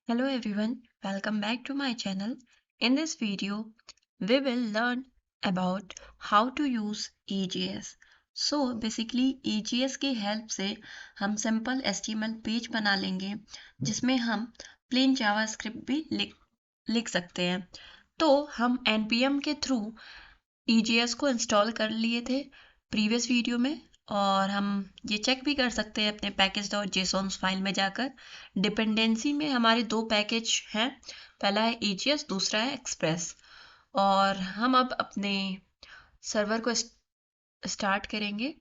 Hello everyone, welcome back to my channel. In this video, we will learn about how to use EJS. So basically EJS की help से हम simple HTML page बना लेंगे जिसमें हम plane JavaScript भी लिख सकते हैं। तो हम npm के थ्रू EJS को इंस्टॉल कर लिए थे प्रीवियस वीडियो में, और हम ये चेक भी कर सकते हैं अपने package.json फाइल में जाकर। डिपेंडेंसी में हमारे दो पैकेज हैं, पहला है EJS, दूसरा है एक्सप्रेस। और हम अब अपने सर्वर को स्टार्ट करेंगे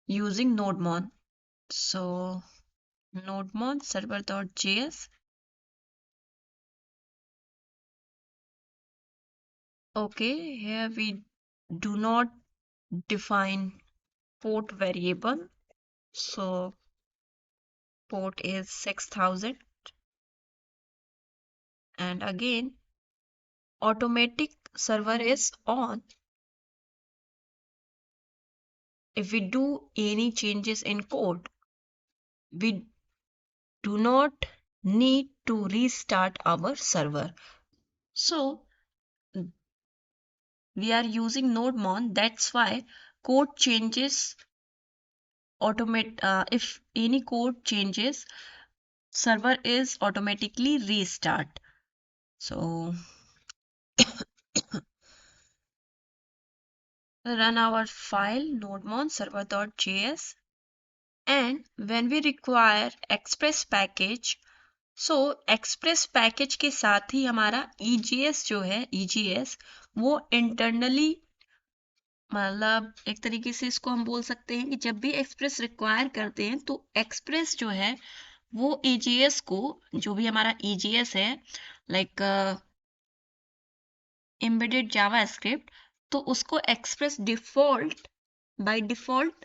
using nodemon। So nodemon server.js। okay, here we do not define port variable, so port is 6000, and again automatic server is on. If we do any changes in code, we do not need to restart our server. So we are using nodemon, that's why code changes if any code changes, server is automatically restart. So run our file nodemon server.js, and when we require express package, so express package के साथ ही हमारा EJS जो है EJS वो internally, मतलब एक तरीके से इसको हम बोल सकते हैं कि जब भी एक्सप्रेस रिक्वायर करते हैं तो एक्सप्रेस जो है वो EJS को, जो भी हमारा EJS है लाइक एम्बेडेड जावास्क्रिप्ट, तो उसको express default by default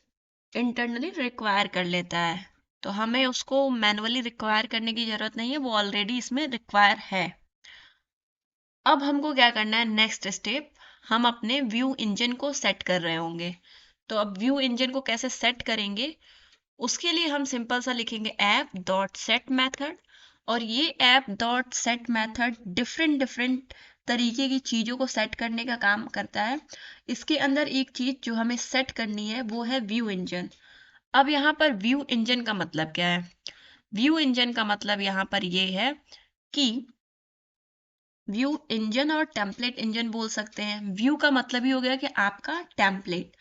internally require कर लेता है। तो हमें उसको मैनुअली रिक्वायर करने की जरूरत नहीं है, वो ऑलरेडी इसमें रिक्वायर है। अब हमको क्या करना है, नेक्स्ट स्टेप, हम अपने व्यू इंजन को सेट कर रहे होंगे। तो अब व्यू इंजन को कैसे सेट करेंगे, उसके लिए हम सिंपल सा लिखेंगे ऐप डॉट सेट मैथड। और ये app dot set method different different तरीके की चीज़ों को सेट करने का काम करता है। इसके अंदर एक चीज़ जो हमें सेट करनी है वो है व्यू इंजन। अब यहाँ पर व्यू इंजन का मतलब क्या है? व्यू इंजन का मतलब यहाँ पर ये है कि व्यू इंजन और टेम्पलेट इंजन बोल सकते हैं। व्यू का मतलब ही हो गया कि आपका टेम्पलेट।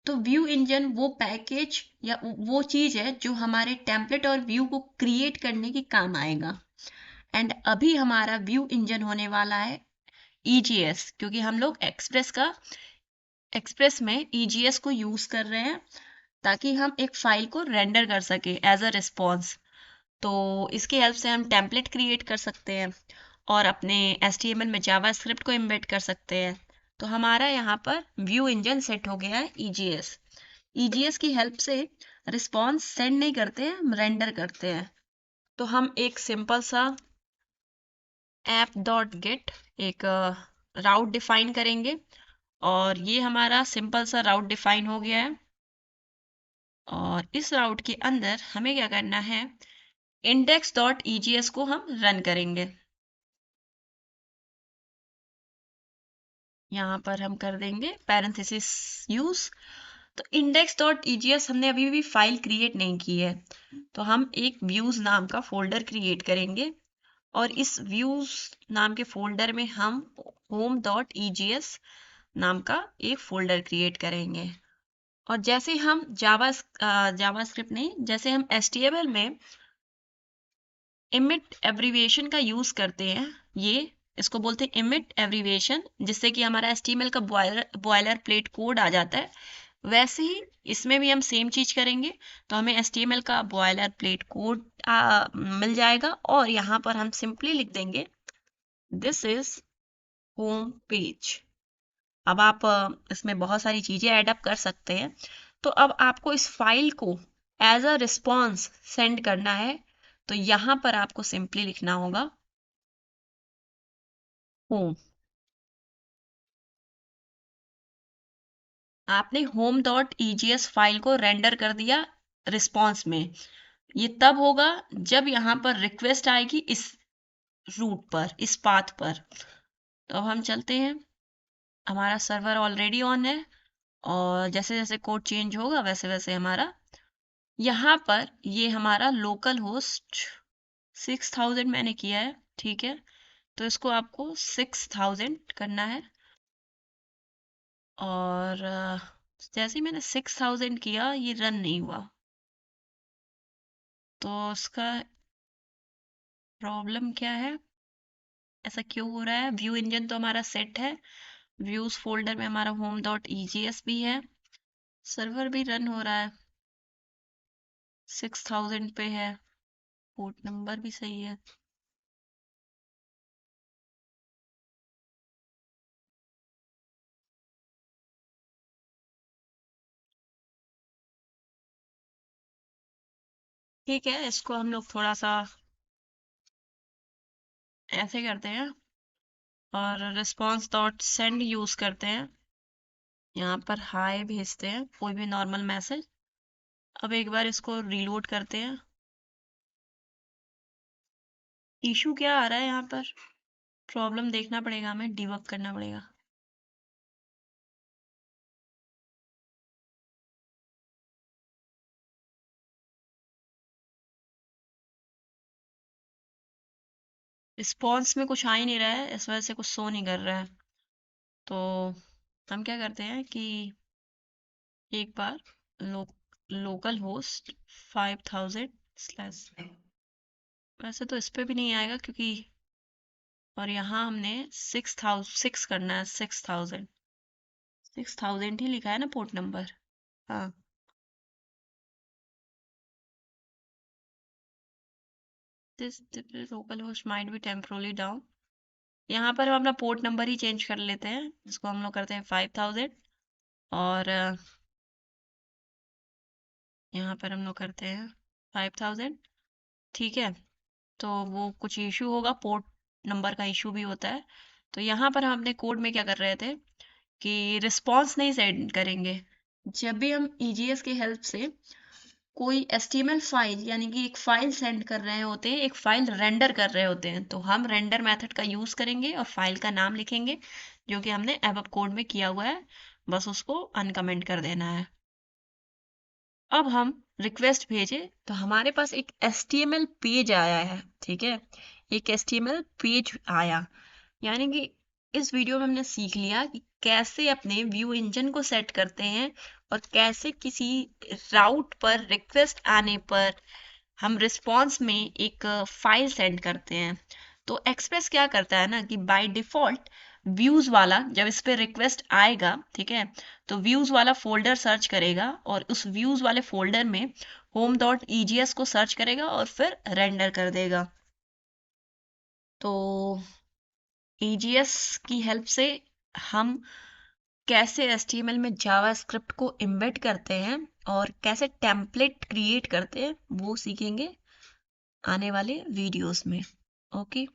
तो व्यू इंजन वो पैकेज या वो चीज है जो हमारे टेम्पलेट और व्यू को क्रिएट करने के काम आएगा। एंड अभी हमारा व्यू इंजन होने वाला है EJS, क्योंकि हम लोग एक्सप्रेस में EJS को यूज कर रहे हैं ताकि हम एक फाइल को रेंडर कर सके एज अ रिस्पॉन्स। तो इसकी हेल्प से हम टेम्पलेट क्रिएट कर सकते हैं और अपने HTML में जावास्क्रिप्ट को एम्बेड कर सकते हैं। तो हमारा यहाँ पर व्यू इंजन सेट हो गया है EJS। EJS की हेल्प से रिस्पॉन्स सेंड नहीं करते हैं, हम रेंडर करते हैं। तो हम एक सिंपल सा ऐप डॉट गेट एक राउट डिफाइन करेंगे, और ये हमारा सिंपल सा राउट डिफाइन हो गया है। और इस राउट के अंदर हमें क्या करना है, index.EJS को हम रन करेंगे। यहाँ पर हम कर देंगे पैरेंथेसिस यूज। तो index.EJS हमने अभी भी फाइल क्रिएट नहीं की है, तो हम एक व्यूज नाम का फोल्डर क्रिएट करेंगे, और इस व्यूज नाम के फोल्डर में हम home.EJS नाम का एक फोल्डर क्रिएट करेंगे। और जैसे हम जावास्क्रिप्ट नहीं, जैसे हम HTML में इमिट एब्रीविएशन का यूज करते हैं, ये इसको बोलते हैं इमिट एब्रीविएशन, जिससे कि हमारा HTML का बॉयलर प्लेट कोड आ जाता है। वैसे ही इसमें भी हम सेम चीज करेंगे। तो हमें HTML का बॉयलर प्लेट कोड मिल जाएगा, और यहाँ पर हम सिंपली लिख देंगे दिस इज होम पेज। अब आप इसमें बहुत सारी चीजें ऐड अप कर सकते हैं। तो अब आपको इस फाइल को एज अ रिस्पॉन्स सेंड करना है, तो यहाँ पर आपको सिंपली लिखना होगा होम। आपने home.EJS फाइल को रेंडर कर दिया रिस्पॉन्स में। ये तब होगा जब यहाँ पर रिक्वेस्ट आएगी इस रूट पर, इस पाथ पर। तो अब हम चलते हैं, हमारा सर्वर ऑलरेडी ऑन है और जैसे जैसे कोड चेंज होगा वैसे वैसे हमारा यहाँ पर ये हमारा लोकल होस्ट 6000 मैंने किया है, ठीक है। तो इसको आपको 6000 करना है और जैसे ही मैंने 6000 किया ये रन नहीं हुआ, तो उसका प्रॉब्लम क्या है, ऐसा क्यों हो रहा है। व्यू इंजन तो हमारा सेट है, व्यूज फोल्डर में हमारा home.egs भी है, सर्वर भी रन हो रहा है, 6000 पे है, पोर्ट नंबर भी सही है। ठीक है, इसको हम लोग थोड़ा सा ऐसे करते हैं और रिस्पॉन्स डॉट सेंड यूज करते हैं, यहाँ पर हाय भेजते हैं, कोई भी नॉर्मल मैसेज। अब एक बार इसको रीलोड करते हैं। इशू क्या आ रहा है यहाँ पर, प्रॉब्लम देखना पड़ेगा, हमें डिबग करना पड़ेगा। रिस्पॉन्स में कुछ आ ही नहीं रहा है, इस वजह से कुछ शो नहीं कर रहा है। तो हम क्या करते हैं कि एक बार लोकल होस्ट 5000 वैसे तो इस पे भी नहीं आएगा क्योंकि, और यहाँ हमने 6000 करना है, 6000 ही लिखा है ना पोर्ट नंबर। हाँ, this local host might be temporarily down. यहाँ पर हम अपना पोर्ट नंबर ही चेंज कर लेते हैं, इसको हम लोग करते हैं 5000 और यहाँ पर हम लोग करते हैं 5000, ठीक है। तो वो कुछ इशू होगा, पोर्ट नंबर का इशू भी होता है। तो यहाँ पर हम अपने कोड में क्या कर रहे थे कि रिस्पॉन्स नहीं सेंड करेंगे। जब भी हम ईजीएस की हेल्प से कोई एचटीएमएल फाइल यानी कि एक फाइल सेंड कर रहे होते हैं, एक फाइल रेंडर कर रहे होते हैं, तो हम रेंडर मेथड का यूज करेंगे और फाइल का नाम लिखेंगे जो कि हमने एबव कोड में किया हुआ है, बस उसको अनकमेंट कर देना है। अब हम रिक्वेस्ट भेजे तो हमारे पास एक HTML पेज आया है, ठीक है, एक HTML पेज आया। यानी कि इस वीडियो में हमने सीख लिया कि कैसे अपने व्यू इंजन को सेट करते हैं और कैसे किसी राउट पर रिक्वेस्ट आने पर हम रिस्पॉन्स में एक फाइल सेंड करते हैं। तो एक्सप्रेस क्या करता है ना कि बाय डिफॉल्ट व्यूज वाला जब इस पे रिक्वेस्ट आएगा, ठीक है, तो व्यूज वाला फोल्डर सर्च करेगा और उस व्यूज वाले फोल्डर में home.egs को सर्च करेगा और फिर रेंडर कर देगा। तो egs की हेल्प से हम कैसे HTML में जावास्क्रिप्ट को इम्बेड करते हैं और कैसे टेम्पलेट क्रिएट करते हैं वो सीखेंगे आने वाले वीडियोस में। ओके।